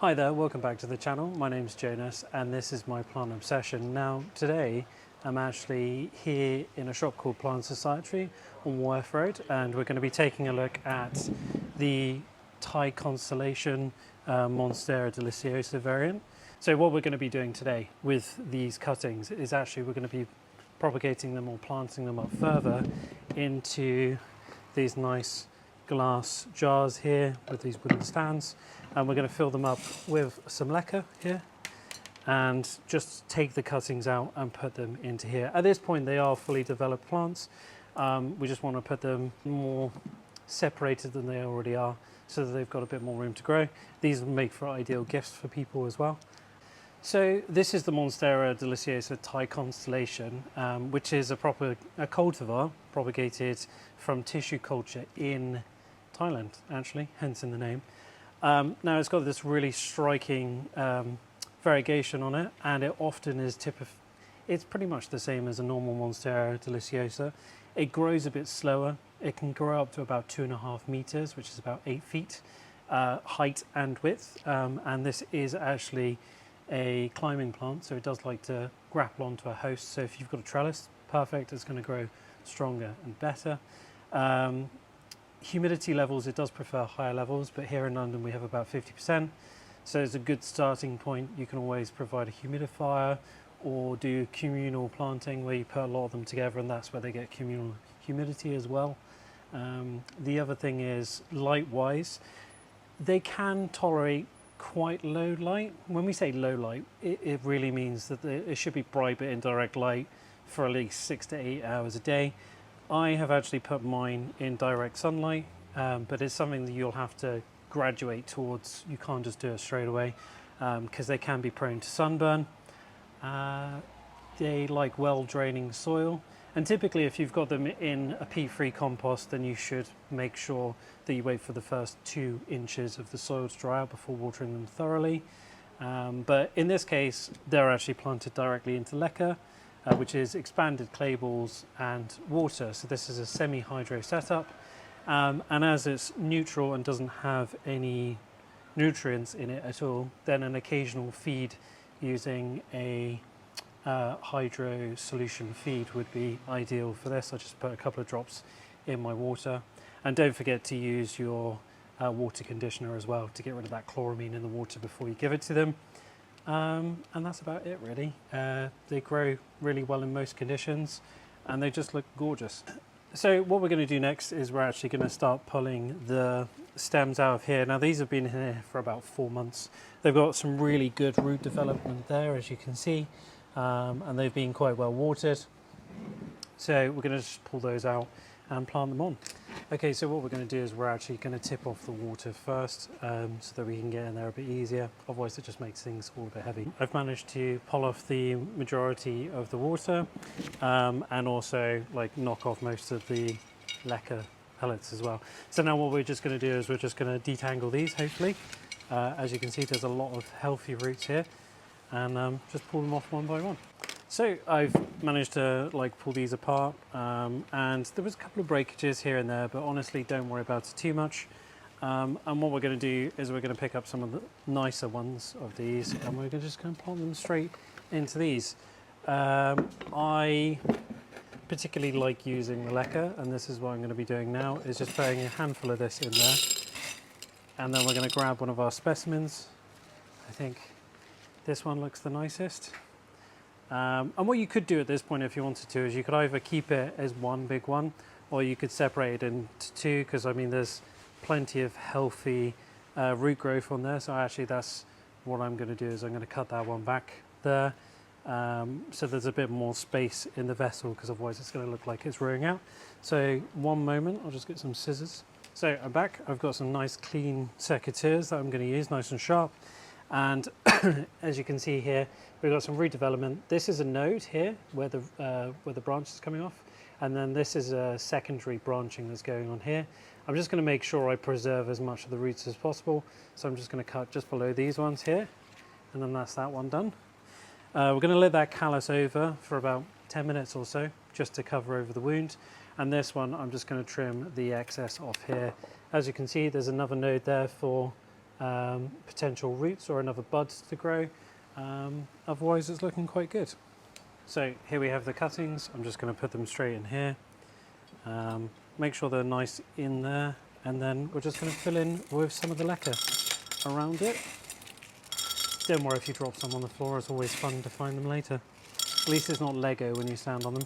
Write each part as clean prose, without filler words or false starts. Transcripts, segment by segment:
Hi there, welcome back to the channel. My name's Jonas and this is my plant obsession. Now today I'm actually here in a shop called PlantSocietree on Walworth Road, and we're going to be taking a look at the Thai constellation Monstera Deliciosa variant. So what we're going to be doing today with these cuttings is actually we're going to be propagating them or planting them up further into these nice glass jars here with these wooden stands, and we're going to fill them up with some leca here and just take the cuttings out and put them into here. At this point they are fully developed plants. We just want to put them more separated than they already are so that they've got a bit more room to grow. These make for ideal gifts for people as well. So this is the Monstera Deliciosa Thai constellation, which is a cultivar propagated from tissue culture in Thailand, actually, hence in the name. Now it's got this really striking variegation on it, and it often is it's pretty much the same as a normal Monstera Deliciosa. It grows a bit slower. It can grow up to about 2.5 meters, which is about 8 feet height and width. And this is actually a climbing plant, so it does like to grapple onto a host. So if you've got a trellis, perfect, it's going to grow stronger and better. Humidity levels, it does prefer higher levels, but here in London we have about 50%, so it's a good starting point. You can always provide a humidifier or do communal planting where you put a lot of them together, and that's where they get communal humidity as well. The other thing is light-wise, they can tolerate quite low light. When we say low light, it really means that it should be bright but indirect light for at least 6 to 8 hours a day. I have actually put mine in direct sunlight, but it's something that you'll have to graduate towards. You can't just do it straight away because they can be prone to sunburn. They like well draining soil, and typically if you've got them in a peat-free compost, then you should make sure that you wait for the first 2 inches of the soil to dry out before watering them thoroughly. But in this case they're actually planted directly into leca, which is expanded clay balls and water. So this is a semi-hydro setup, and as it's neutral and doesn't have any nutrients in it at all, then an occasional feed using a hydro solution feed would be ideal for this. I just put a couple of drops in my water, and don't forget to use your water conditioner as well to get rid of that chloramine in the water before you give it to them. And that's about it really. They grow really well in most conditions and they just look gorgeous. So what we're going to do next is we're actually going to start pulling the stems out of here. Now these have been here for about 4 months. They've got some really good root development there, as you can see, and they've been quite well watered. So we're going to just pull those out and plant them on. Okay, so what we're going to do is we're actually going to tip off the water first, so that we can get in there a bit easier. Otherwise it just makes things all a bit heavy. I've managed to pull off the majority of the water, and also like knock off most of the leca pellets as well. So now what we're just going to do is we're just going to detangle these, hopefully. As you can see, there's a lot of healthy roots here, and just pull them off one by one. So I've managed to pull these apart, and there was a couple of breakages here and there, but honestly don't worry about it too much. And what we're going to do is we're going to pick up some of the nicer ones of these, and we're just going to plant them straight into these. I particularly like using the leca, and this is what I'm going to be doing now, is just throwing a handful of this in there, and then we're going to grab one of our specimens. I think this one looks the nicest. And what you could do at this point if you wanted to is you could either keep it as one big one, or you could separate it into 2, because I mean there's plenty of healthy root growth on there. So actually that's what I'm going to do, is I'm going to cut that one back there, so there's a bit more space in the vessel, because otherwise it's going to look like it's rowing out. So one moment, I'll just get some scissors. So I'm back. I've got some nice clean secateurs that I'm going to use, nice and sharp. And as you can see here, we've got some root development. This is a node here where the branch is coming off, and then this is a secondary branching that's going on here. I'm just going to make sure I preserve as much of the roots as possible, so I'm just going to cut just below these ones here, and then that's that one done. We're going to let that callus over for about 10 minutes or so, just to cover over the wound. And this one, I'm just going to trim the excess off here. As you can see, there's another node there for potential roots or another bud to grow. Otherwise it's looking quite good. So here we have the cuttings. I'm just going to put them straight in here. Make sure they're nice in there, and then we're just going to fill in with some of the leca around it. Don't worry if you drop some on the floor, it's always fun to find them later. At least it's not Lego when you stand on them.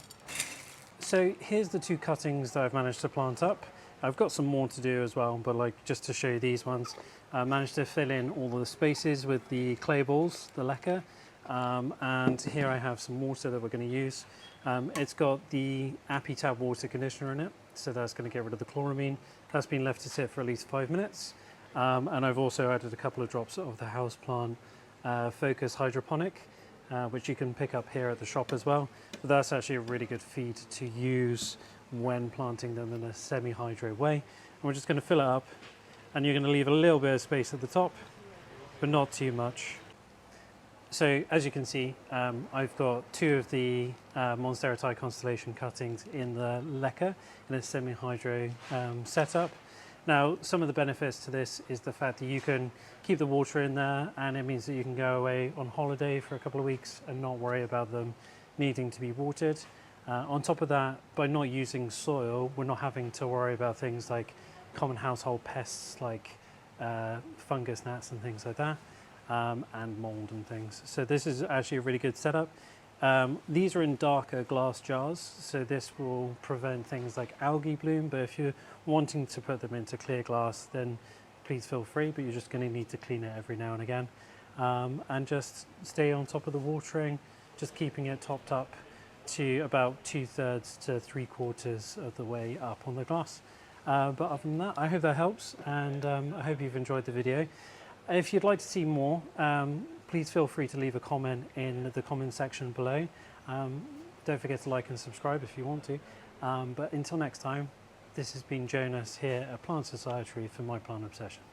So here's the 2 cuttings that I've managed to plant up. I've got some more to do as well, but like just to show you these ones, I managed to fill in all the spaces with the clay balls, the leca, and here I have some water that we're going to use. It's got the Tab water conditioner in it, so that's going to get rid of the chloramine. That's been left to sit for at least 5 minutes, and I've also added a couple of drops of the houseplant Focus Hydroponic, which you can pick up here at the shop as well. But that's actually a really good feed to use when planting them in a semi-hydro way. And we're just going to fill it up, and you're going to leave a little bit of space at the top, but not too much. So as you can see, I've got 2 of the Monstera Thai constellation cuttings in the leca in a semi-hydro setup. Now, some of the benefits to this is the fact that you can keep the water in there, and it means that you can go away on holiday for a couple of weeks and not worry about them needing to be watered. On top of that, by not using soil, we're not having to worry about things like common household pests like fungus gnats and things like that, and mold and things. So this is actually a really good setup. These are in darker glass jars, so this will prevent things like algae bloom, but if you're wanting to put them into clear glass, then please feel free, but you're just going to need to clean it every now and again. And just stay on top of the watering, just keeping it topped up to about 2/3 to 3/4 of the way up on the glass. But other than that, I hope that helps, and I hope you've enjoyed the video. If you'd like to see more, please feel free to leave a comment in the comment section below. Don't forget to like and subscribe if you want to. But until next time, this has been Jonas here at PlantSocietree for My Plant Obsession.